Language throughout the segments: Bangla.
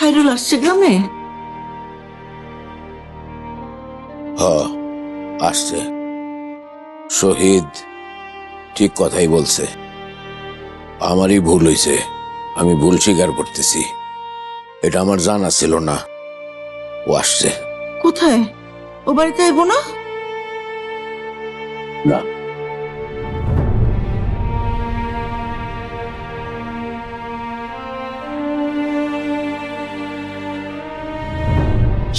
খাইরুল আসছে গ্রামে? হ্যাঁ, আসছে। শহীদ ঠিক কথাই বলছে। আমারই ভুল হইছে, আমি ভুল স্বীকার করতেছি। এটা আমার জানা ছিল না। ও আসছে। কোথায়? ও বাড়িতে আইবো না? না,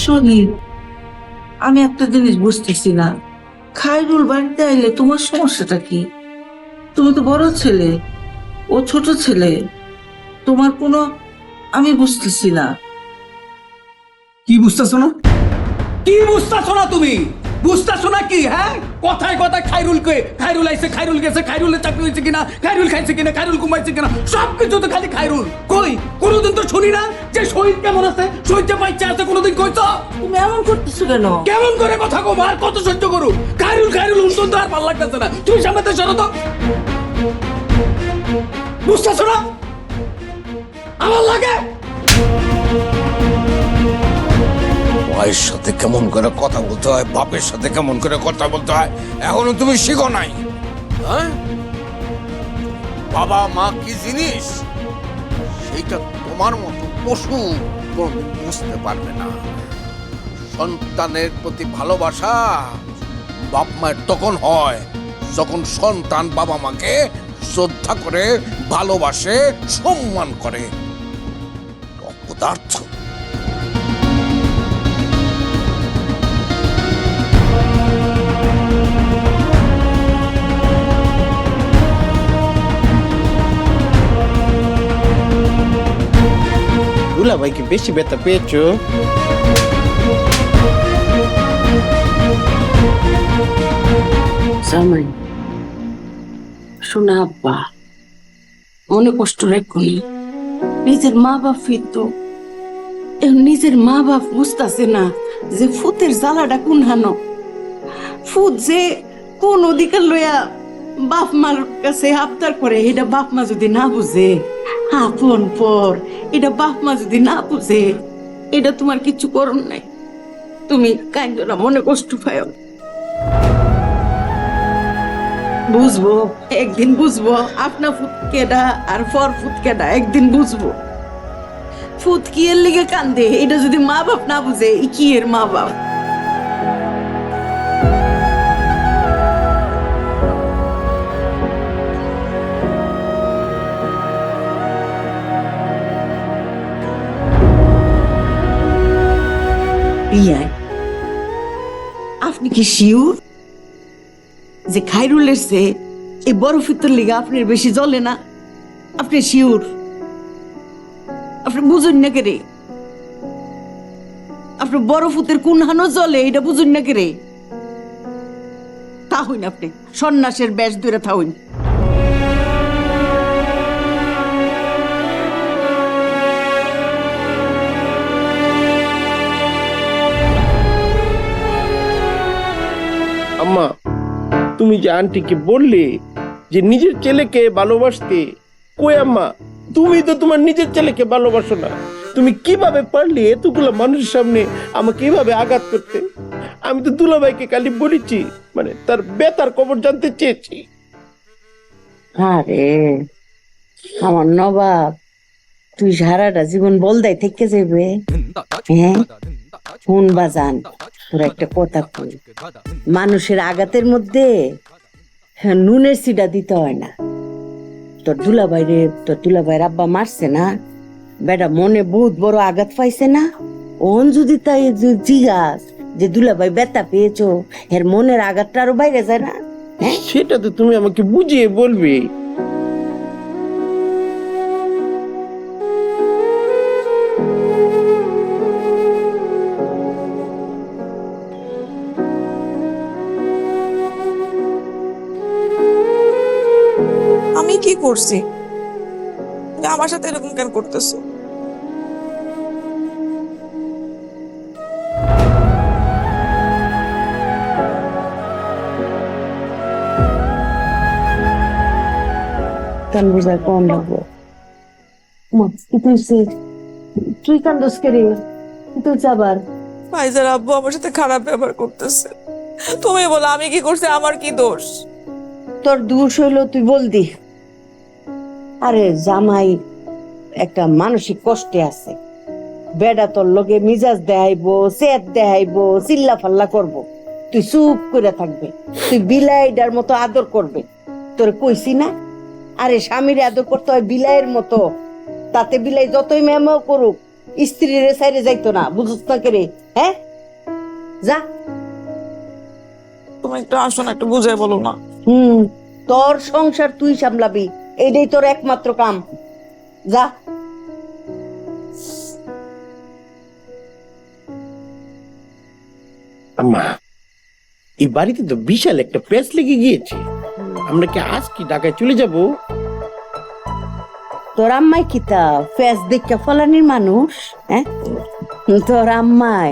শহীদ, আমি একটা জিনিস বুঝতেছি না। খাইরুল বাড়িতে আইলে তোমার সমস্যাটা কি? তুমি তো বড় ছেলে, ও ছোট ছেলে। তোমার কোনো, আমি বুঝতেছি না। কি বুঝতেছো না? কি বুঝতেছো না তুমি? বুঝতেছো না কি? হ্যাঁ, কথায় কথায় খাইরুল আইছে, খাইরুল গেছে, খাইরুলের চাকরি হয়েছে কিনা, খাইরুল খাইছে কিনা, খাইরুল ঘুমাইছে কিনা, সবকিছু তো খালি খাইরুল। কই কোনোদিন তো শুনি না যে শহীদ কেমন আছে, শহীদ যে বাচ্চা আছে, কোনোদিন কইছো? তুমি এমন করতেছো কেন? কেমন করে কথা কব, আর কত সহ্য করু? খাইরুল খাইরুল উল্টো তো আর ভালো লাগতেছে না। তুমি সামনে সরো তো। বুঝতেছো না? আমার লাগে মায়ের সাথে কেমন করে কথা বলতে হয়, বাপের সাথে কেমন করে কথা বলতে হয়, এখনো তুমি শিখো নাই। হ্যাঁ, বাবা মা কি জিনিস সেইটা তোমার মতো পশু কোনদিন বুঝতে পারবে না। সন্তানের প্রতি ভালোবাসা বাপ মায়ের তখন হয় যখন সন্তান বাবা মাকে শ্রদ্ধা করে, ভালোবাসে, সম্মান করে। অপদার্থ। দুলাভাই কি বেশি ব্যথা পেয়েছো? জামাই, শোনা আব্বা, মনে কষ্ট রেখুনি। নিজের মা বাপ ফিরতো, নিজের মা বাপ বুঝতেছে না যে ফুতের জ্বালাটা কোন হানো। ফুত যে কোন অধিকার লইয়া বাপ মার কাছে আবদার করে, এটা বাপ মা যদি না বুঝে, আপন পর এটা বাপ মা যদি না বুঝে, এটা তোমার কিছু করণ নাই। তুমি কাইন্দ না, মনে কষ্ট পাও। বুঝবো, একদিন বুঝবো আপনা ফুত কেডা আর পর ফুত কেডা, একদিন বুঝবো। ফুত কি এর লিগে কান্দে, এটা যদি মা বাপ না বুঝে, ই কি এর মা বাপ? বিয়াই, আপনি কি শিওর যে খাইরুলের চেয়ে এই বড় ফিতর লিগা আপনার বেশি জ্বলে না? আপনি শিওর? আপনি বুঝুন না কেরে? আপনি বড় ফুতের কোন হানো জ্বলে এটা বুঝুন না কেরে? তা হইন, আপনি সন্ন্যাসের বেশ ধরে থাউন। আম্মা, তুমি যে আন্টিকে বললে যে নিজের ছেলেকে ভালোবাসতে, কই আম্মা, তুমি তো তোমার নিজের ছেলেকে ভালোবাসো না। তুমি কিভাবে পারলে এতগুলো মানুষের সামনে আমাকে এভাবে আঘাত করতে? আমি তো দুলাভাইকে খালি বলেছি, মানে তার বেতার খবর জানতে চেয়েছি। আরে আমার নবাব, তুই সারাটা জীবন বলদাই থেকে যাবে? হ্যাঁ, ফোন বাজান, তোর একটা কথা কই। মানুষের আঘাতের মধ্যে নুনের সিডা দিতে হয় না। তোর দুলাভাইয়ের আব্বা মারছে না, বেটা মনে বহুত বড় আঘাত পাইছে না। ওন যদি তাই জিগাস যে দুলাভাই ব্যথা পেয়েছো, এর মনের আঘাতটা আরো বাইরে যায় না? সেটা তো তুমি আমাকে বুঝিয়ে বলবে। আমি কি করছি? আমার সাথে এরকম কেন করতেছো? কান বুঝায় কম লাগবো। তুই কান্দোস কে রে? তুই যাবার ভাইজার আব্বু আমার সাথে খারাপ ব্যবহার করতেছে। তুমি বলো আমি কি করছি, আমার কি দোষ? তোর দোষ হইলো তুই বলদি। আরে জামাই একটা মানসিক কষ্টে আছে, বেডা তোর লগে মিজাজ দেখাইবো, সেট দেখাইবো, চিল্লা ফাল্লা করবো, তুই চুপ করে থাকবে, তুই বিলাইডার মতো আদর করবে। তোর কইছি না? আরে স্বামীর আদর করতে হয় বিলাইয়ের মতো, তাতে বিলাই যতই ম্যামাও করুক স্ত্রীর সাইডে যাইতো না, বুঝছ না কে রে? হ্যাঁ, যা। তুমি একটু আসো না, একটু বুঝাই বলো না। তোর সংসার তুই সামলাবি, এটাই তোর একমাত্র কাম। যা। আম্মা, এই বাড়িতে তো বিশাল একটা প্যাচ লেগে গিয়েছে। আমরা কি আজ কি ঢাকায় চলে যাব? তোর আম্মাই কি তা ফেস দেখা ফলানির মানুষ? হ্যাঁ, তোর আম্মাই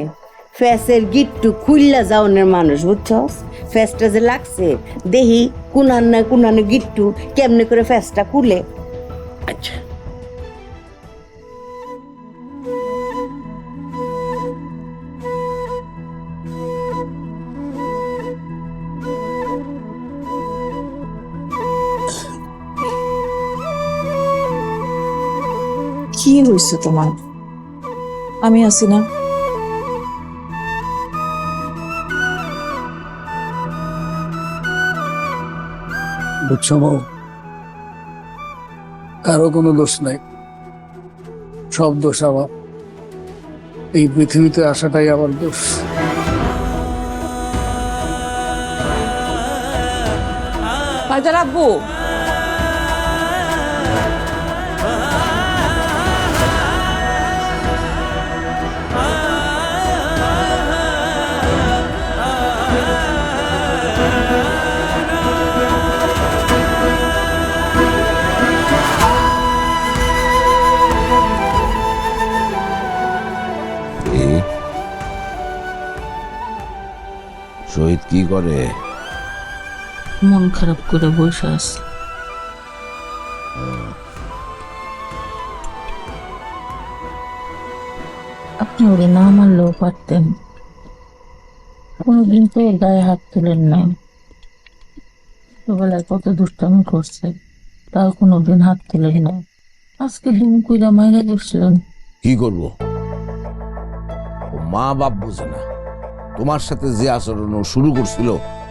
ফেসের গিট্টু খুললা যাওনের মানুষ, বুঝছস? ফেসটা যে লাগছে দেহি কুনানে গিট্টু কেমনে করে ফেসটা খুলে। আচ্ছা, কি হয়েছে তোমার? আমি আছি না? বুঝছো বউ, কারো কোনো দোষ নাই, সব দোষ আমার। এই পৃথিবীতে আসাটাই আমার দোষ। ভাইজার আব্বু, শহীদ কি করে? মন খারাপ করে বসে আছে। আপনি ওরে না মারলেও পারতেন, কোনোদিন তো ওর গায়ে হাত তুলেন না। ছোটবেলায় কত দুষ্টামি করছে, তাও কোনোদিন হাত তুলেন না। আজকে দুম কইরা মাইরা বসলেন। কি করব? ও মা বাপ বুঝে না। তোমার সাথে যে আচরণ ও শুরু করছিল,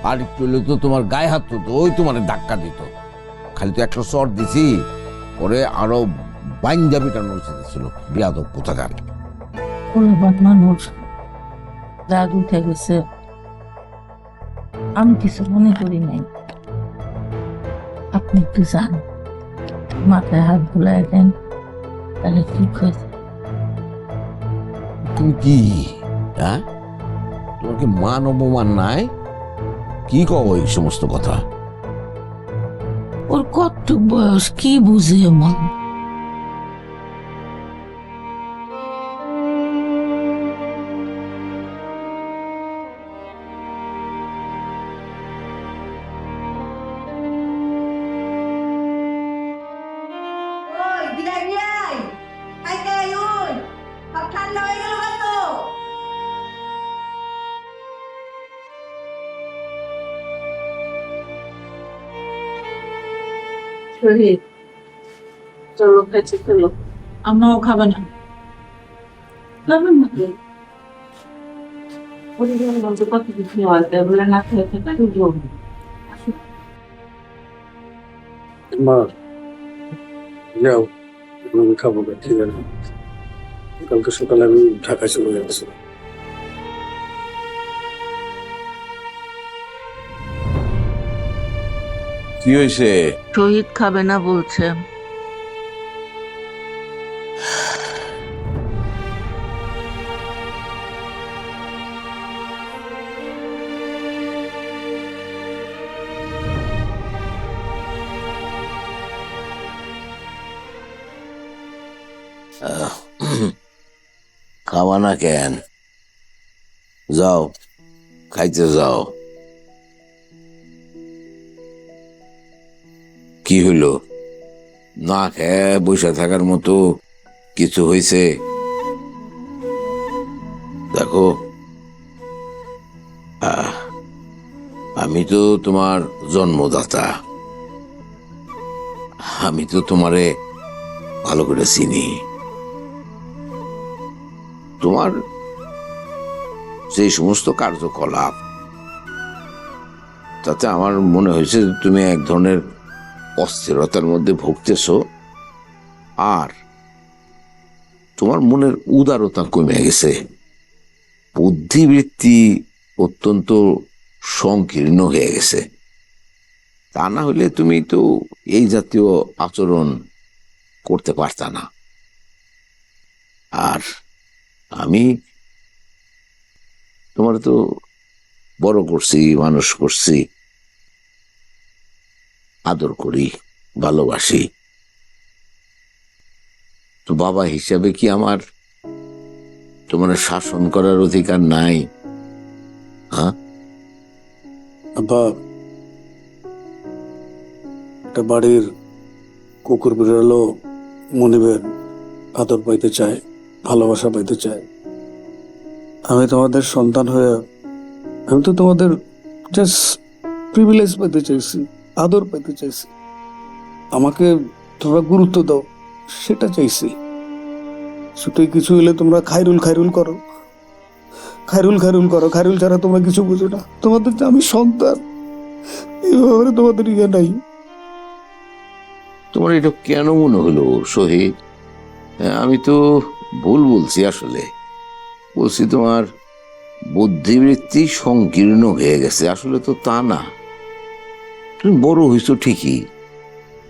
আর একটু হলে তো তোমার গায়ে হাত তুলতো, ওই তোমার ধাক্কা দিত। খালি তো একটা চট দিছি, পরে আরো বাইন্দা পিটানো ছিল। বিয়াদব কোথাকার। পোলাপান মানুষ, রাগ উঠে গেছে, আমি কিছু মনে করি নাই। আপনি একটু যান, মাথায় হাত বুলাই দেন, তাহলে ঠিক হয়ে যাবে। তুমি কি, হ্যাঁ? তোমার কি মান অপমান নাই? কি কও এই সমস্ত কথা? ওর কতটুক বয়স, কি বুঝে এমন? শহীদ, চলো খাইছে চলো। আমরাও খাবে না, খাবেন না তো? পরিবার বলতে কত কিছু হয়, বলে না খেয়ে থাকা সুযোগ। মা, যাও, আমি খাবো না, ঠিক আছে? কালকে সকালে আমি ঢাকায় চলে যাচ্ছি। কি হয়েছে? শহীদ খাবে না বলছে। খাওয়া না কেন? যাও, খাইতে যাও। কি হইল? না খেয়ে বসে থাকার মতো কিছু হয়েছে? দেখো, আমি তো তোমার জন্মদাতা, আমি তো তোমারে ভালো করে চিনি। তোমার যে সমস্ত কার্যকলাপ, তাতে আমার মনে হয়েছে যে তুমি এক ধরনের অস্থিরতার মধ্যে ভুগতেছ, আর তোমার মনের উদারতা কমে গেছে, বুদ্ধিবৃত্তি অত্যন্ত সংকীর্ণ হয়ে গেছে। তা না হলে তুমি তো এই জাতীয় আচরণ করতে পারতা না। আর আমি তোমার তো বড় করছি, মানুষ করছি, আদর করি, ভালোবাসি। তো বাবা হিসাবে কি আমার তোমার শাসন করার অধিকার নাই? হ্যাঁ আব্বা, একটা বাড়ির কুকুর বিড়ালও মনিবের আদর পাইতে চায়, ভালোবাসা পাইতে চায়। আমি তোমাদের সন্তান হয়ে আমি তো তোমাদের জাস্ট প্রিভিলেজ পেতে চাইছি, আদর পেতে চাইছি, আমাকে তোমরা গুরুত্ব দাও সেটা চাইছি। শুধু কিছু হইলে তোমরা খাইরুল খাইরুল করো, খাইরুল খাইরুল করো, খাইরুল ছাড়া তোমরা কিছু বুঝো না। তোমাদের যে আমি সন্তান, এইভাবে তোমাদের ইয়ে নাই। তোমার এটা কেন মনে হলো শহীদ? আমি তো ভুল বলছি, আসলে বলছি তোমার বুদ্ধিবৃত্তি সংকীর্ণ হয়ে গেছে, আসলে তো তা না। তুমি বড় হয়েছো ঠিকই,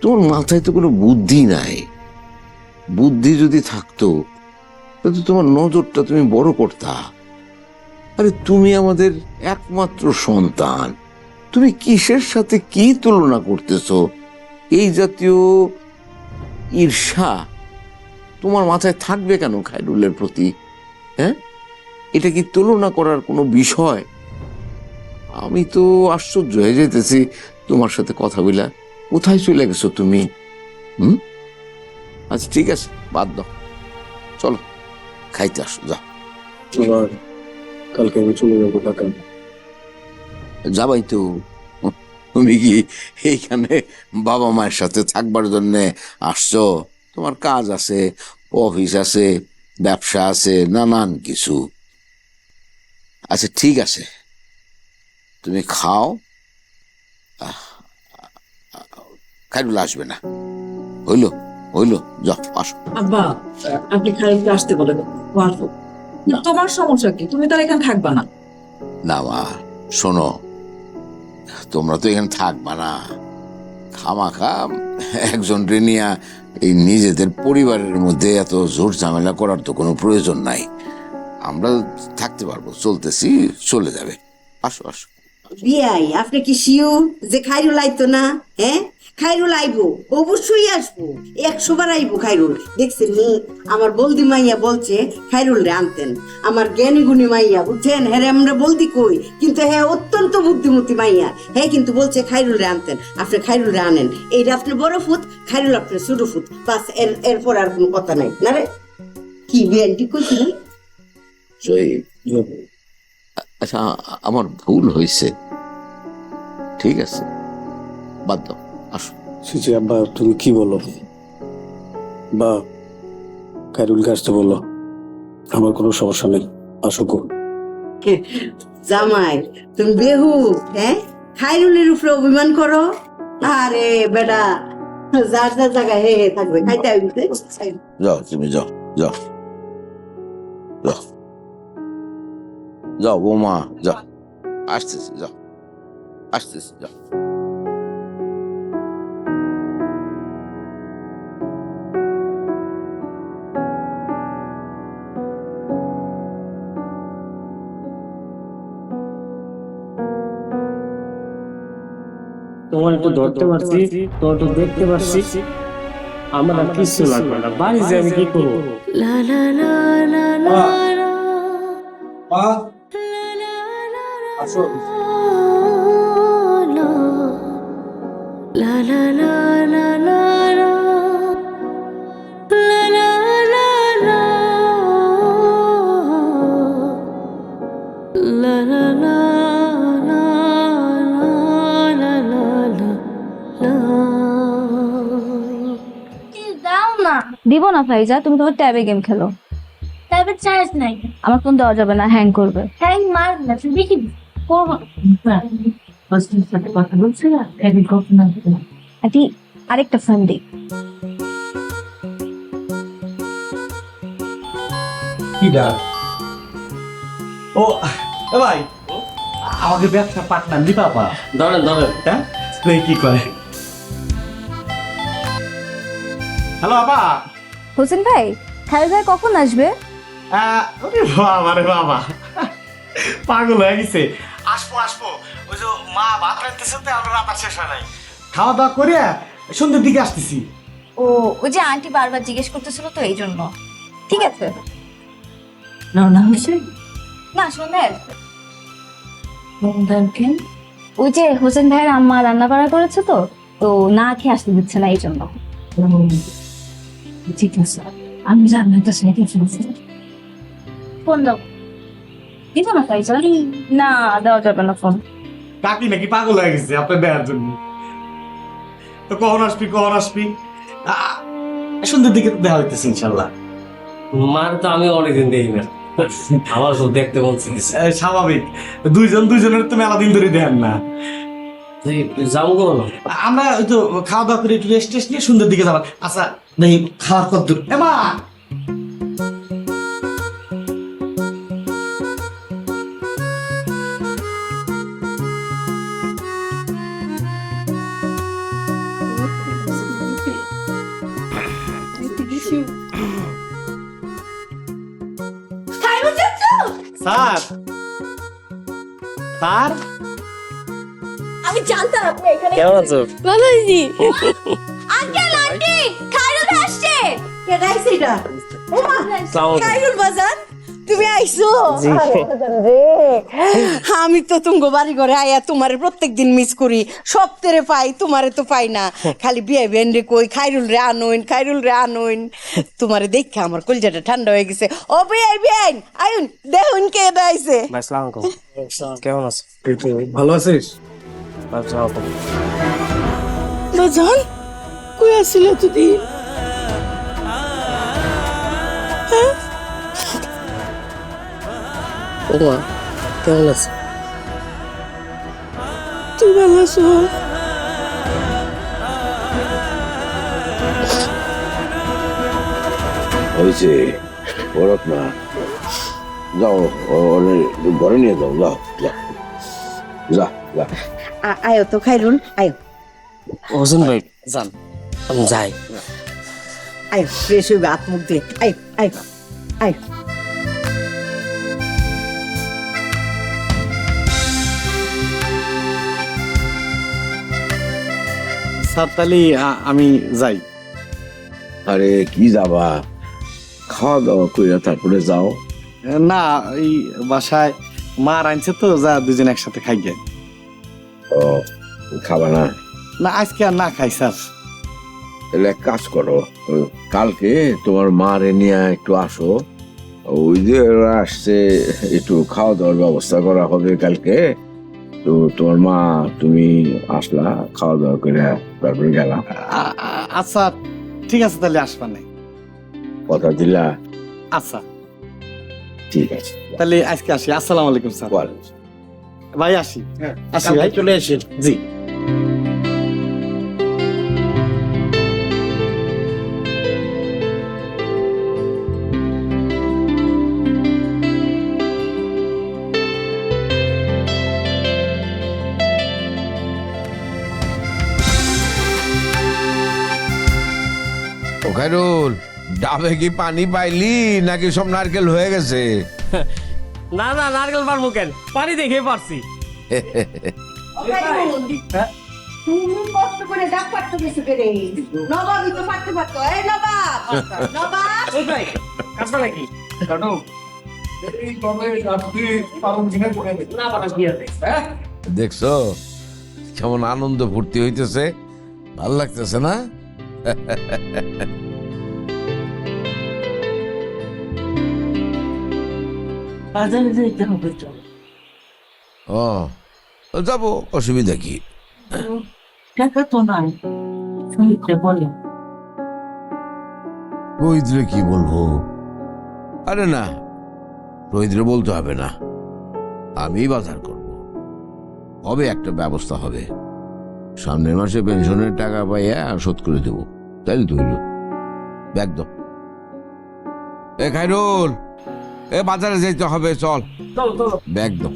তোমার মাথায় তো কোনো বুদ্ধি নাই। বুদ্ধি যদি থাকতো তাহলে তোমার নজরটা তুমি বড় করতা। আরে তুমি আমাদের একমাত্র সন্তান, তুমি কিসের সাথে কি তুলনা করতেছো? এই জাতীয় ঈর্ষা তোমার মাথায় থাকবে কেন খায়রুলের প্রতি? হ্যাঁ, এটা কি তুলনা করার কোনো বিষয়? আমি তো আশ্চর্য হয়ে যেতেছি তোমার সাথে কথা বলা। কোথায় চলে গেছো তুমি? আচ্ছা ঠিক আছে, বাদ দাও, চলো খাইতে আসো, যা। কালকে আমি চলে যাবো ঢাকা। যাবাই তো। তুমি কি এইখানে বাবা মায়ের সাথে থাকবার জন্য আসছো? তোমার কাজ আছে, অফিস আছে, ব্যবসা আছে, নানান কিছু। আচ্ছা ঠিক আছে, তুমি খাও। খাইরুল আসবে না, হইলো হইলো, যাও আসো। আব্বা, আপনি খালিদকে আসতে বলে দেন, ও আসুক। তোমার সমস্যা কি? তুমি তার এখানে থাকবা না? না মা, শোনো, তোমরা তো এখানে থাকবা না। খামাখা একজন রেনিয়া এই নিজেদের পরিবারের মধ্যে এত জোর ঝামেলা করার তো কোনো প্রয়োজন নাই। আমরা থাকতে পারবো, চলতেছি, চলে যাবে। আসো আসো। বিয়াই, আপনি কি শিওর যে খাইরুল আইতো না? হ্যাঁ, খাইরুল আইবো, অবশ্যই আসবো, 100 বার আইবো খাইরুল। দেখছেন নি, আমার বলদি মাইয়া বলছে খাইরুল রে আনতেন। আমার জ্ঞানী গুণী মাইয়া, বুঝছেন, হ্যাঁ আমরা বলদি কই, কিন্তু হ্যাঁ অত্যন্ত বুদ্ধিমতী মাইয়া, হ্যাঁ কিন্তু বলছে খাইরুল রে আনতেন। আপনি খাইরুল রে আনেন, এইটা আপনি বড় ফুট, খাইরুল আপনার ছোট ফুট, বাস। এরপর আর কোনো কথা নাই না রে? কি বিয়ান ঠিক করছি না? আচ্ছা, আমার ভুল হয়েছে, ঠিক আছে, বাদ দাও, আসো। সিসি আব্বা, তুমি কি বলো? বা খাইরুলকে আসতে বললো, আমার কোনো সমস্যা নেই, আসুক। জামাই তুমি বেহু, হ্যাঁ খাইরুলের উপরে অভিমান করো? আরে বেটা, যার যার জায়গায় হে হে থাকবে, খাইতে আইবে। যাও, তুমি যাও, যাও, যাও, যাও বৌমা, যাও, আসতেছি, যাও, আসতেছি, যাও। তোমার একটু ধরতে পারছি, তোমার একটু দেখতে পারছি, আমার আর কিছু লাগবে না। বাড়ি যে আমি কি করবো? না ফাইজা, তুমি তোমার ট্যাবে গেম খেলো। ট্যাবে চার্জ নাই। আমার ফোন দেওয়া যাবে না, হ্যাং করবে। হ্যাং মার না, তুমি দেখি করবো। সাথে কথা বলছে না, একদিন কখন আসবে? আন্টি আরেকটা ফোন দিই। কিডা ও এ ভাই, আমাকে ব্যবসা পার্টনার দি পাপা। ধরেন ধরেন। হ্যাঁ তুই কি করে? হ্যালো আপা। হোসেন ভাই, খালেদ ভাই কখন আসবে? ওরে বাবা রে বাবা, পাগল হয়ে গেছে। আসবো আসবো, ওই যে মা ভাত রাখতেছে তো, আমরা রাত শেষ হয় নাই, খাওয়া দাওয়া করে সন্ধ্যের দিকে আসতেছি। ও, ওই যে আন্টি বারবার জিজ্ঞেস করতেছিল তো এই জন্য। ঠিক আছে, রওনা হয়েছে? না সন্ধ্যায় আসবে। ওই যে হোসেন ভাইয়ের আম্মা রান্না বাড়া করেছে তো, তো না খেয়ে আসতে দিচ্ছে না এই জন্য। ঠিক আছে, আমি জানলাটা সেটা ফেলছি। ফোন দাও। দিত না ফাইজা। না, দেওয়া যাবে না ফোন। কাকি নাকি পাগল হয়ে গেছে আপনার দেওয়ার জন্য। তো কখন আসবি কখন আসবি? সন্ধ্যের দিকে দেখা হইতেছে ইনশাল্লাহ। মার তো আমি অনেকদিন দেখি না, আমার তো দেখতে বলছি। স্বাভাবিক, দুইজন দুইজনের তো মেলা দিন ধরে দেন না। যাবো কোনো আমরা ওই তো খাওয়া দাওয়া করে একটু রেস্ট টেস্ট নিয়ে সন্ধ্যের দিকে যাবার। আচ্ছা নেই খাওয়ার কত দূর? এমা স্যার, স্যার আমি জানতাম আপনি এখানে। কেমন আছো? ভালো আছি। আঙ্কেল আন্টি, খায়রুল আসছে। কে ডাইছে এটা? ওমা, খাইরুল বাজান তুমি আইছো? আমি তো তুমি বাড়ি ঘরে আয়া তোমারে প্রত্যেকদিন মিস করি, সপ্তাহে পাই, তোমারে তো পাই না। খালি বিয়ে বেন রে কই খাইরুল রে আনইন, খাইরুল রে আনইন। তোমারে দেখে আমার কলজাটা ঠান্ডা হয়ে গেছে। ও বিয়ে বেন আইন দেখুন কে দাইছে। ভাই সালাম আলাইকুম। কেমন আছো? ভালো আছিস? বাজান কই আসছিল তুই? ওমা কেমন আছো? তুই ভালো আছো? হয়েছে পড়ক না, যাও ঘরে নিয়ে যাও, যাও যা যা যা। আয়ো তো খাইরুল, আয়ো হোসেন ভাই যান, আমি যাই। আয়ো ফ্রেশ হইবে, হাত মুখ দিয়ে আয়ো আয়ো আয়ো। স্যার তাহলে আমি যাই। আরে কি যাবা, খাওয়া দাওয়া কইরা তারপরে যাও। না এই বাসায় মা রাঁধছে তো, যা দুজন একসাথে খাই গে। ও খাবা না? না আজকে আর না খাই স্যার। তাহলে এক কাজ করো, কালকে তোমার মা রে নিয়ে একটু আসো, ওই যে ওরা আসছে, একটু খাওয়া দাওয়ার ব্যবস্থা করা হবে কালকে। তো তোমার মা তুমি আসলা, খাওয়া দাওয়া করে তারপরে গেলাম। আচ্ছা ঠিক আছে, তাহলে আসবা না। কথা দিলা? আচ্ছা ঠিক আছে, তাহলে আজকে আসি। আসসালামু আলাইকুম স্যার। ওয়ালাইকুম। ভাই আসি। আসি ভাই, চলে আসেন। জি। ও খায়রুল, ডাবে কি পানি পাইলি নাকি সব নারকেল হয়ে গেছে? না না, নারকেল পারবো কেন, পানি দেখে পারছি। তুমি কষ্ট করে ডাক পারতো কিছু করে। নবাবই তো পারতে পারতো। এই নবাব, নবাব ওই ভাই কাটবা নাকি? কাটো। না পারাস কি আছে? দেখছো কেমন আনন্দ ফুর্তি হইতেছে, ভাল লাগতেছে না? বাজারে যেতে হবে তো। ও যাবো, অসুবিধা কি? টাকা তো নাই, শুনতে বলে। রোহিতরে কি বলবো? আরে না, রোহিতরে বলতে হবে না, আমি বাজার করব। হবে একটা ব্যবস্থা হবে, সামনের মাসে পেনশনের টাকা পাইয়া শোধ করে দেবো। তাই তো হইল। ব্যাগ দাও। এ খাইরুল, এ বাজারে যেতে হবে, চল। চলো চলো। ব্যাগ দাও।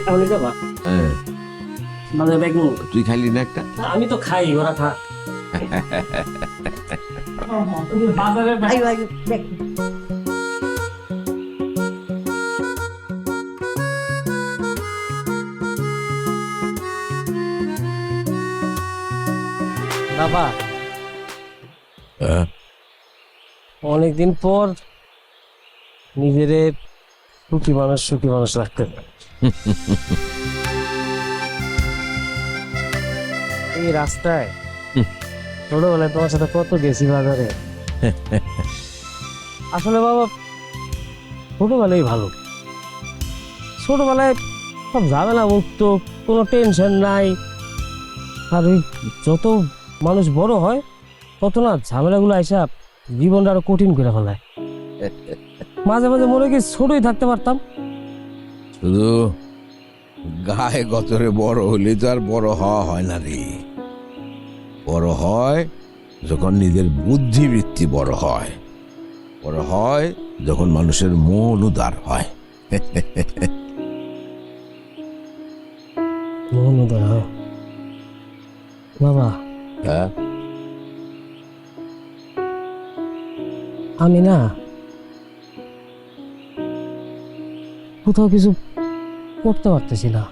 তাহলে যাবা? হ্যাঁ, বাজারে ব্যাগ নিবো। তুই খাইলি না একটা? আমি তো খাই, ওরা খা। বাজারে আইও আইও দেখ বাবা, হ্যাঁ, অনেকদিন পর নিজেরে সুখী মানুষ রাখতে পারে। এই রাস্তায় ছোটবেলায় তোমার সাথে কত গেছি বাজারে। আসলে বাবা, ছোটবেলায় ভালো। ছোটবেলায় সব ঝামেলা মুক্ত, কোনো টেনশন নাই। আর ওই যত মানুষ বড় হয় তত না ঝামেলাগুলো আইসা জীবনটা আরো কঠিন করে ফেলায়। মাঝে মাঝে মনে কি ছোটই থাকতে পারতাম। শুধু গায়ে গতরে বড় হলে তো আর বড় হওয়া হয় না রে। বড় হয় যখন নিজের বুদ্ধিবৃত্তি বড় হয়, বড় হয় যখন মানুষের মন উদার হয়। মোহনদয় হয় বাবা। হ্যাঁ, আমি না কোথাও কিছু করতে পারতেছি না।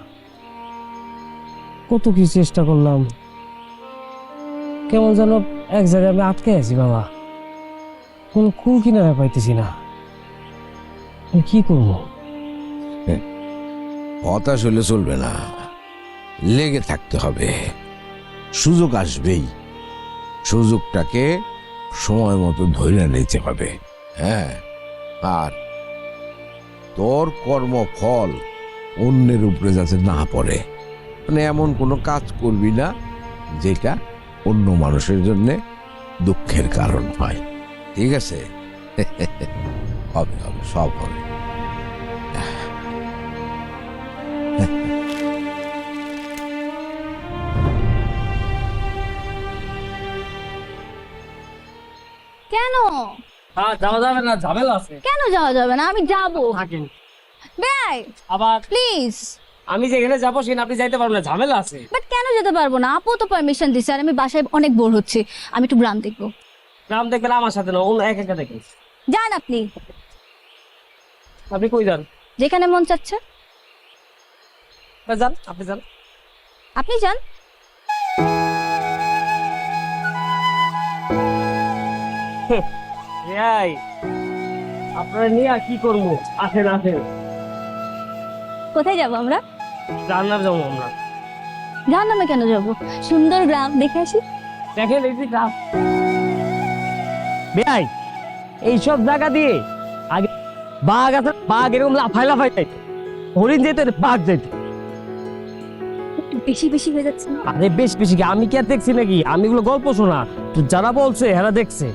কত কি চেষ্টা করলাম, কেমন যেন এক জায়গায় আমি আটকে আছি বাবা। কোন কুল কিনারা পাইতেছি না। আমি কি করবো? হতাশ হলে চলবে না, লেগে থাকতে হবে। সুযোগ আসবেই, সুযোগটাকে সময় মতো ধরে নিতে হবে। হ্যাঁ, আর তোর কর্মফল অন্যের উপরে যাতে না পড়ে, মানে এমন কোনো কাজ করবি না যেটা অন্য মানুষের জন্য দুঃখের কারণ হয়। ঠিক আছে? হবে হবে, সব হবে। কেন হ্যাঁ, যাওয়া যাবে না, ঝামেলা আছে। কেন যাওয়া যাবে না? আমি যাবো। থাকেন ভাই আবার। প্লিজ। আমি যেখানে যাবো সেখানে আপনি যাইতে পারবেন না, ঝামেলা আছে। বাট কেন যেতে পারবো না? আপু তো পারমিশন দিছে, আর আমি বাসায় অনেক বোর হচ্ছে, আমি একটু গ্রাম দেখবো। গ্রাম দেখবেন আমার সাথে না, অন্য এক একা দেখেন। যান আপনি, আপনি কই যান? যেখানে মন চাচ্ছে যান, আপনি যান। আপনি যান। এই, আপনারা নিয়ে আর কি করবো? আসেন আসেন, কোথায় যাবো আমরা? রান্নার যাবো আমরা। যার নামে কেন যাবো? সুন্দর গ্রাম দেখে আসি। দেখেন এই যে গ্রাম। বেআই, এইসব জায়গা দিয়ে আগে বাঘ আছে, বাঘ এরকম লাফাই লাফাই যাইতো, হরিণ যেত, বাঘ যেত। একটু বেশি বেশি হয়ে যাচ্ছে না? আরে বেশ বেশি কি, আমি কি আর দেখছি নাকি? আমি এগুলো গল্প শোনা, তো যারা বলছে এরা দেখছে।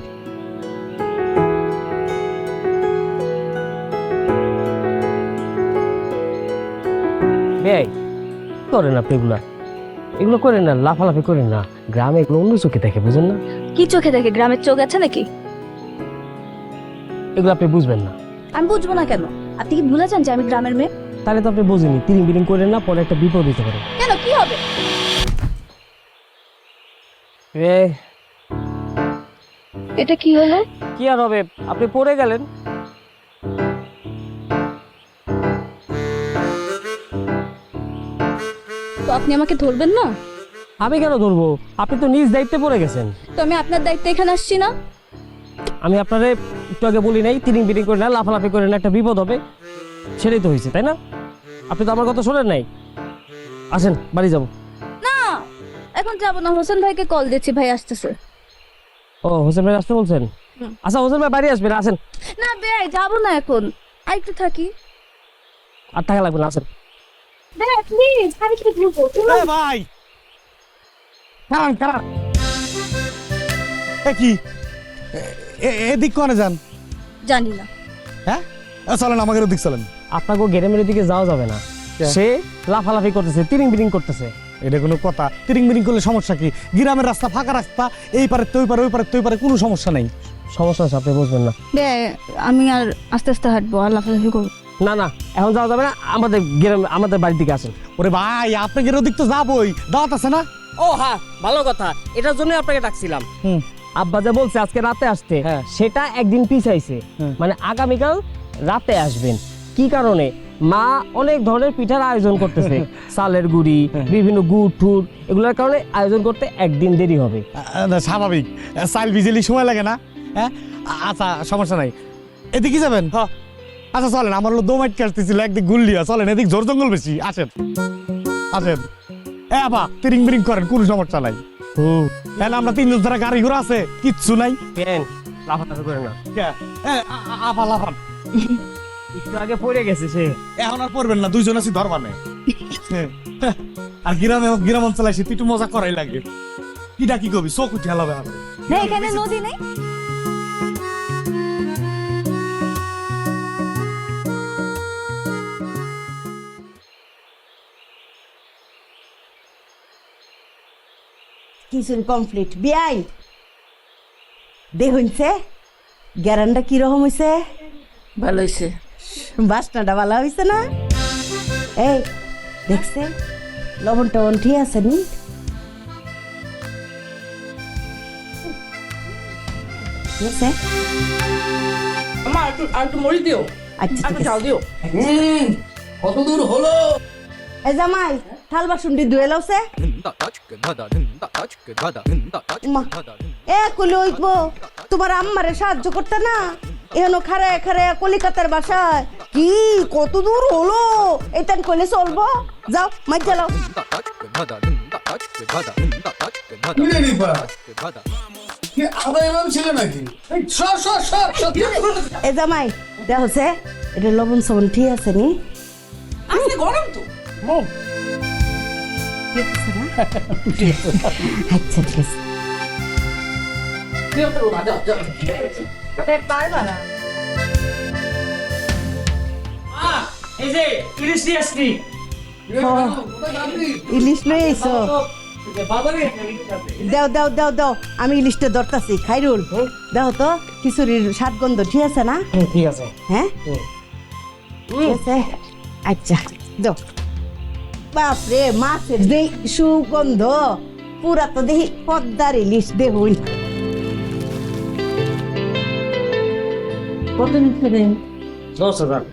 বেআই করেন আপনি এগুলা, এগুলো করেন না, লাফালাফি করেন না। গ্রামে এগুলো অন্য চোখে দেখে, বুঝেন না? কি চোখে দেখে? গ্রামের চোখ আছে নাকি? এগুলো আপনি বুঝবেন না। আমি বুঝবো না কেন? আপনি কি ভুলে যান যে আমি গ্রামের মেয়ে? তাহলে তো আপনি বুঝেনি, তিরিং বিরিং করেন না, পরে একটা বিপদ দিতে পারে। কেন, কি হবে? এটা কি হলো? কি আর হবে, আপনি পড়ে গেলেন। তো আপনি আমাকে ধরবেন না? আমি কেন ধরবো? আপনি তো নিজ দায়িত্বে পড়ে গেছেন। তো আমি আপনার দায়িত্বে এখানে আসছি না? আমি আপনারে একটু আগে বলি নাই তিরিং বিরিং করে না, লাফালাফি করে না, একটা বিপদ হবে, সেটাই তো হয়েছে, তাই না? আপনি তো আমার কথা শোনেন নাই। আসেন, বাড়ি যাব। না, এখন যাবো না, হোসেন ভাইকে কল দিচ্ছি, ভাই আসতেছে। ও, হোসেন ভাই আসতে বলছেন? আচ্ছা, হোসেন ভাই বাড়ি আসবেন, আসেন। না ভাই, যাবো না এখন, আর একটু থাকি। আর টাকা লাগবে না, আসেন। ভাই প্লিজ, আমি কি বলবো? ভাই খারান খারান এ কি এদিক কোনে যান? জানি না। হ্যাঁ চলেন আমাকে ওদিক চলেন। আপনাকে গ্রামের দিকে যাওয়া যাবে না, সে লাফালাফি করতেছে, তিরিং বিরিং করতেছে। এটা কোনো কথা? তিরিং বিরিং করলে সমস্যা কি? গ্রামের রাস্তা ফাঁকা রাস্তা, এই পারে তো ওই পারে, ওই পারে তো ওই পারে, কোনো সমস্যা নেই। সমস্যা আছে, আপনি বুঝবেন না। আমি আর আস্তে আস্তে হাঁটবো আর লাফালাফি করবো। না না, এখন যাওয়া যাবে না, আমাদের গ্রাম, আমাদের বাড়ির দিকে আসেন। ওরে ভাই আপনাদের ওদিক তো যাবোই, দাওয়াত আছে না? ও হ্যাঁ, ভালো কথা, এটার জন্য আপনাকে ডাকছিলাম। আব্বা যে বলছে আজকে রাতে আসতে, সেটা একদিন পিছাইছে, মানে আগামীকাল রাতে আসবেন। কি কারণে? মা অনেক ধরনের পিঠার আয়োজন করতেছে, চালের গুড়ি, বিভিন্ন গুড় ঠুর, এগুলোর কারণে আয়োজন করতে একদিন দেরি হবে। স্বাভাবিক, চাল ভিজেলি সময় লাগে না? হ্যাঁ আচ্ছা সমস্যা নাই। এদিকে যাবেন? আচ্ছা চলেন, আমার হলো দোমাইট কাটতেছিল একদিক গুল্লিয়া, চলেন এদিক ঝোর জঙ্গল বেশি, আসেন আসেন। এ আবা তিরিং বিরিং করেন, কোনো সমস্যা নাই। তাহলে আমরা তিনজন যারা গাড়ি ঘোড়া আছে কিচ্ছু নাই। লাফালাফি করে না, আপা লাফান। একটু আগে পড়ে গেছে সে, এখন আর পড়বেন না, দুইজন আছি ধরবানে। আর গ্রাম অঞ্চলে আসি একটু মজা করাই লাগে। কিটা কি কবি চোখ উঠে হেলাবে। এখানে নদী নেই? কিছু কমপ্লিট বিয়াই দেখুনছে গ্যারান্ডা কিরকম হয়েছে? ভালো হয়েছে। বাসনাটা ভালো হয়েছে না? এই দেখছে লবণ টবণ ঠিক আছে নি? ঠিক আছে? একটু মরিচ দিও, আচ্ছা ঠিক চাল আছে। দিও। কত দূর হলো? এই জামাই থাল বাসনটি ধুয়ে লাওছে। এ কুলি হইব, তোমার আম্মারে সাহায্য করতে না? এখানে খারে খারে কলিকাতার বাসায় কি কত দূর হলো? এটা কইলে চলবো? যাও মাইর জ্বালাও। এ জামাই দেখছে এটা লবণ সবন ঠিক আছে নি? গরম তো। ঠিক আছে না? আচ্ছা ঠিক আছে। এই যে ইলিশ নিয়ে আসছি। ইলিশ লই আইছো? দাও দাও দাও দাও, আমি ইলিশটা ধরতাছি। খাইরুল দেখো তো খিচুড়ির স্বাদ গন্ধ ঠিক আছে না? ঠিক আছে। হ্যাঁ ঠিক আছে। আচ্ছা দাও। বাপরে মাছের যে সুগন্ধ, পুরা তো দেখি পদ্মার ইলিশ দেখুন। কত নিচ্ছেন? 10,000।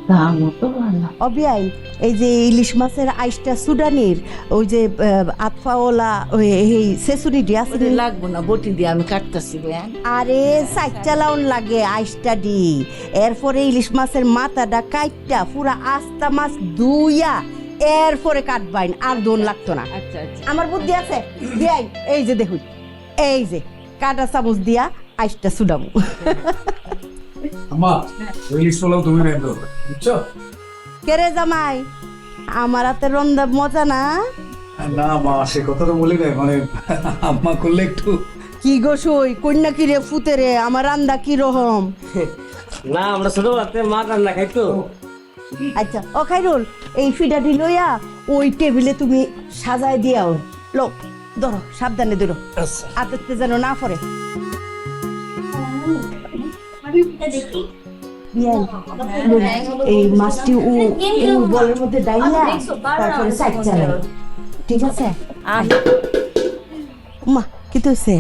দামও তো ভালো। অবিয়াই এই যে ইলিশ মাছের আইসটা সুডানির ওই যে আতফাওলা ওই এই সেসুরিটি আছে না? লাগবো না, বটি দিয়ে আমি কাটতেছি। আরে সাইচালাউন লাগে আইসটা দি। এরপরে ইলিশ মাছের মাথাটা কাইটটা পুরা আস্তা মাছ দুইয়া এরপরে কাটবাইন, আর দোন লাগতো না। আচ্ছা আচ্ছা, আমার বুদ্ধি আছে দিয়াই। এই যে দেখুন, এই যে কাটা চামচ দিয়া আইসটা সুডামু। কেরে জামাই আমার হাতে রন্ধা মজা না? না মা, সে কথা তো বলি নাই, মানে আম্মা করলে একটু। কি গো সই কন্যা কি রে ফুতে রে, আমার রান্দা কি রকম? না আমরা ছোট রাতে মা রান্না খাইতো। আচ্ছা ও খাইরুল, এই ফিডাটি লইয়া ওই টেবিলে তুমি সাজায় দিয়াও। লো ধরো, সাবধানে ধরো, আতেতে যেন না পড়ে। এই মাছটি বলের মধ্যে ডাইলা তারপরে সাইড চালাই, ঠিক আছে? মা কি তো হয়েছে?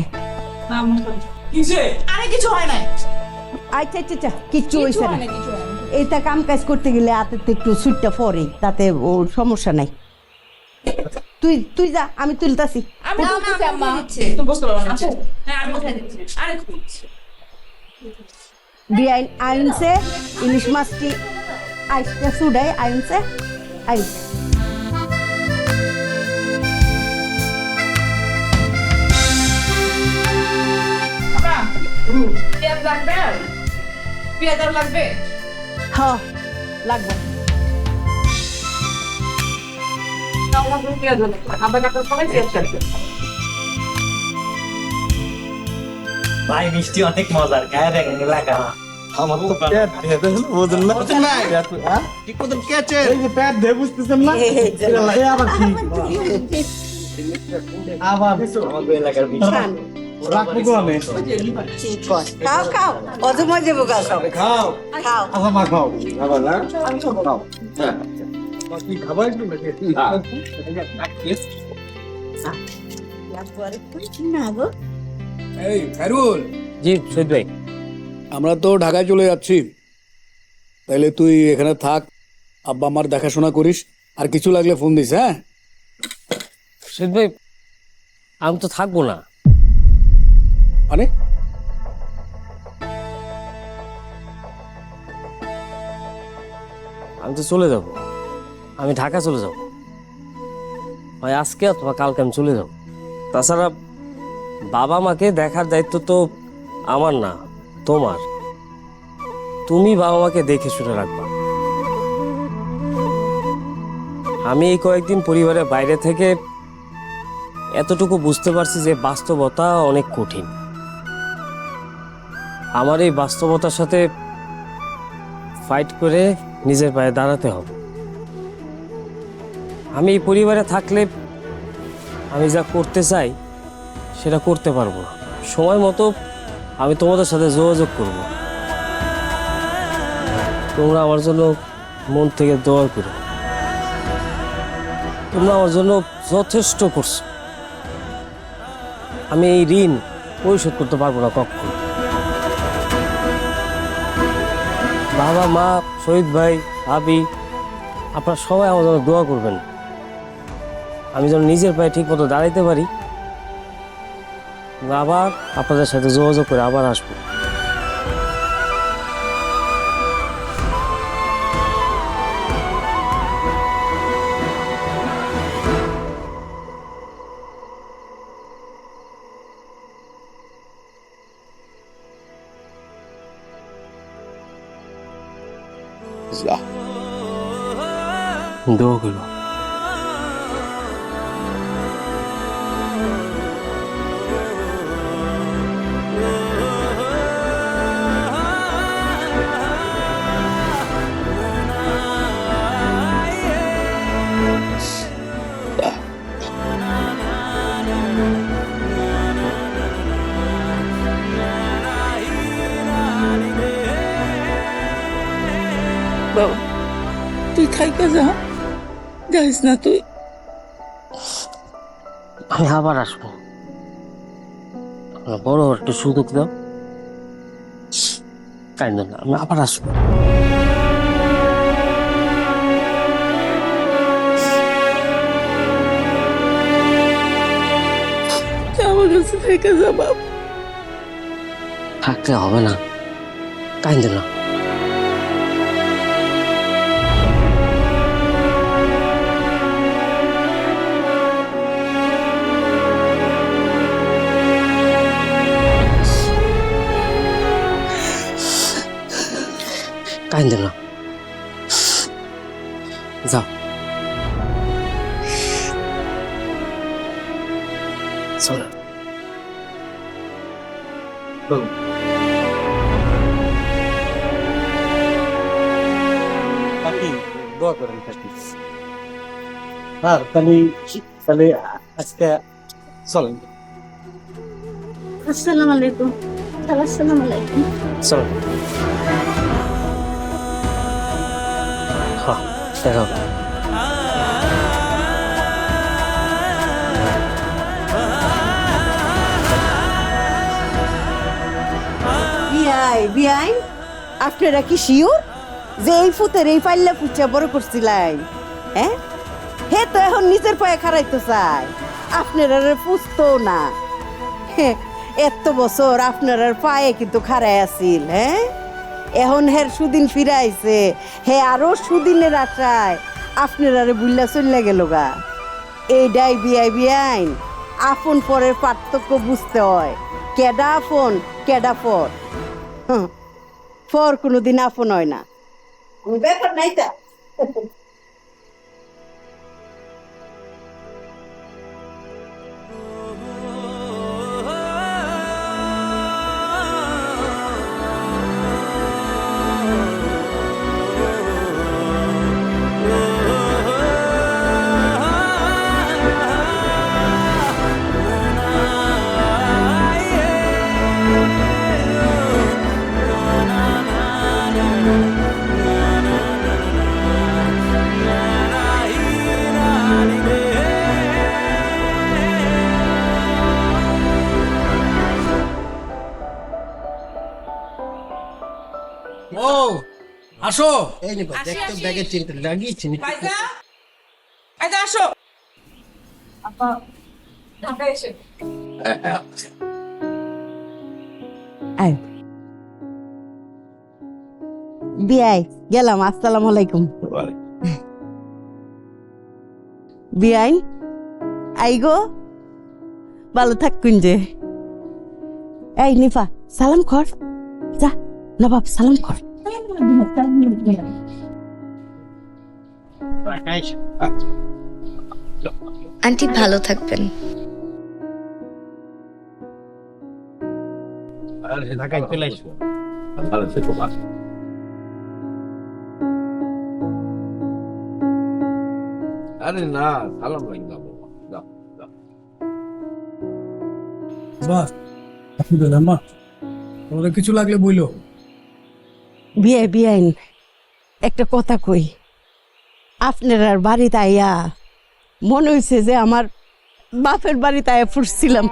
আরে কিছু হয় নাই। আচ্ছা আচ্ছা আচ্ছা, কিচ্ছু হয়েছে না। এইটা কাম কাজ করতে গেলে হাতে একটু সুইটটা পরে, তাতে ওর সমস্যা নাই। তুই তুই যা, আমি তুলতাছি। বিআইন আইনছে ইলিশ মাছটি আইসটা সুডাই আইনছে আইস। লাগবে? হ্যাঁ লাগবে। ভাই মিষ্টি অনেক মজার গায়ে রেখে লাগা আমার তো বুঝলেন না ঠিক মতন কে আছে এই যে প্যাট দে বুঝতেছেন না এই আবার কি আবার আমাদের এলাকার বিশাল রাখবো কোনে খাও খাও অত মজা বোকা খাও খাও আবার মা খাও আবার না খাও হ্যাঁ কি খাবার একটু এই খাইরুল। জি শহীদ ভাই আমরা তো ঢাকায় চলে যাচ্ছি, তাইলে তুই এখানে থাক, আব্বা আমার দেখাশোনা করিস, আর কিছু লাগলে ফোন দিস। হ্যাঁ শহীদ ভাই আমি তো থাকবো না। মানে আমি তো চলে যাব, আমি ঢাকা চলে যাব, হয় আজকে অথবা কালকে আমি চলে যাব। তাছাড়া বাবা মাকে দেখার দায়িত্ব তো আমার না, তোমার। তুমি বাবা মাকে দেখে শুনে রাখবা। আমি এই কয়েকদিন পরিবারের বাইরে থেকে এতটুকু বুঝতে পারছি যে বাস্তবতা অনেক কঠিন। আমার এই বাস্তবতার সাথে ফাইট করে নিজের পায়ে দাঁড়াতে হবে। আমি এই পরিবারে থাকলে আমি যা করতে চাই সেটা করতে পারবো না। সময় মতো আমি তোমাদের সাথে যোগাযোগ করব। তোমরা আমার জন্য মন থেকে দোয়া করো। তোমরা আমার জন্য যথেষ্ট করছো। আমি এই ঋণ পরিশোধ করতে পারবো না কখনো। বাবা মা, শহীদ ভাই, ভাবি, আপনারা সবাই আমার জন্য দোয়া করবেন। আমি যেন নিজের পায়ে ঠিক মতো দাঁড়াইতে পারি। আবার আপনাদের সাথে যোগাযোগ করে আবার আসবো। দোয়া করো। বাবা তুই থাইকা যা, যাইস না তুই। আমি আবার আসবো, বড় একটু সুযোগ দাও। কাইন্দ না, আমি আবার আসবো। আমার কাছে থাইকা যা বাবা। থাকতে হবে না, কাইন্দ না। কাইন্দ না, যাও। চলো। বাকি দোয়া করেন থাকিস। আর তাহলে আজকে চলেন। আসসালামু আলাইকুম। আসসালামু আলাইকুম। চলো। হ্যাঁ, দেখা হবে। বিয়াই আপনারা কি শিওর যে এই ফুতের এই পাল্লা ফুচা বড় করছিলাই? হ্যাঁ, হে তো এখন নিজের পায়ে খাড়াইতে চায়, আপনারা পুষতো না। এত বছর আপনার পায়ে কিন্তু খাড়াই আছিল। হ্যাঁ, এখন হের সুদিন ফিরাইছে, হে আরো সুদিনের আশায় আপনারা বুল্লা চল্লা গেল গা। এইটাই বিয়াইন আপন পরের পার্থক্য বুঝতে হয়। কেডা আপন কেডা পর। পর কোনোদিন আপন হয় না, ব্যাপার নাই তা। ও আসো। আসো আপা ঢাকায় এসে বিয়াই গেলাম, আসসালামু আলাইকুম। বিয়াইন আই গো, ভালো থাকুন যে। এই নিফা সালাম কর, যা নবাব সালাম কর। আন্টি ভালো থাকবেন। ঢাকায় চলে আসবো। আরে না, সালাম আলাইকুম। বাস মা, তোমাদের কিছু লাগলে বইলো। বিয়াই বিয়াইন একটা কথা কই, আপনার আর বাড়িতে আইয়া মনে হয়েছে যে আমার বাপের বাড়িতে আয়া ফুটছিলাম।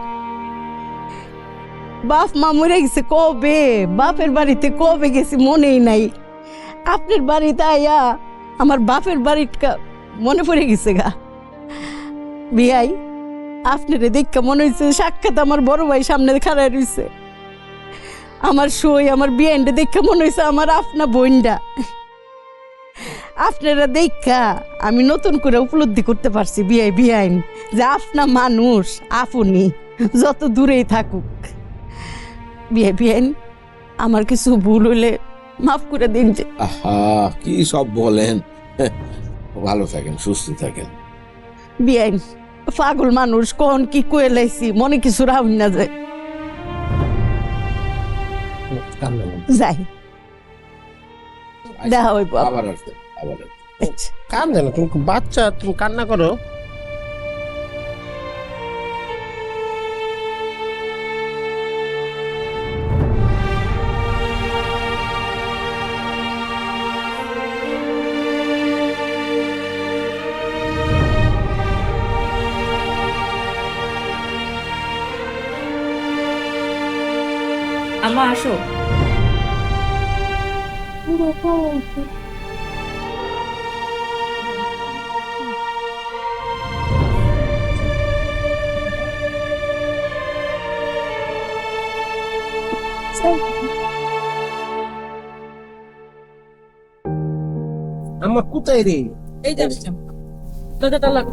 বাপ মা মরে গেছে কবে, বাপের বাড়িতে কবে গেছি মনেই নাই। আপনার বাড়িতে আইয়া আমার বাপের বাড়িটা মনে পড়ে গেছে গা। বিয়াই আপনারে দেখা মনে হয়েছে সাক্ষাৎ আমার বড় ভাই সামনে খাড়ায় রয়েছে। আমার সই আমার বিয়াইনটা দেখা মনে হয়েছে আমার আপনা বোনটা। আপনারা দেখা আমি নতুন করে উপলব্ধি করতে পারছি বিয়াই বিয়াইন যে আপনা মানুষ আপনি যত দূরেই থাকুক। বিয়াই বিয়াইন আমার কিছু ভুল হইলে মাফ করে দিন। যে আহা, কি সব বলেন। ভালো থাকেন, সুস্থ থাকেন। বিয়াইন পাগল মানুষ কোন কি কয়ে লাইছি মনে কিছু রাহুল না যায়। যাই দেখা হইব আবার আসবেন, আবার আসবেন। কান্দে না, তুমি বাচ্চা, তুমি কান্না করো। আম্মা আসো। আমার কোথায় রে? এই যে আসছে, দরজাটা লাগ।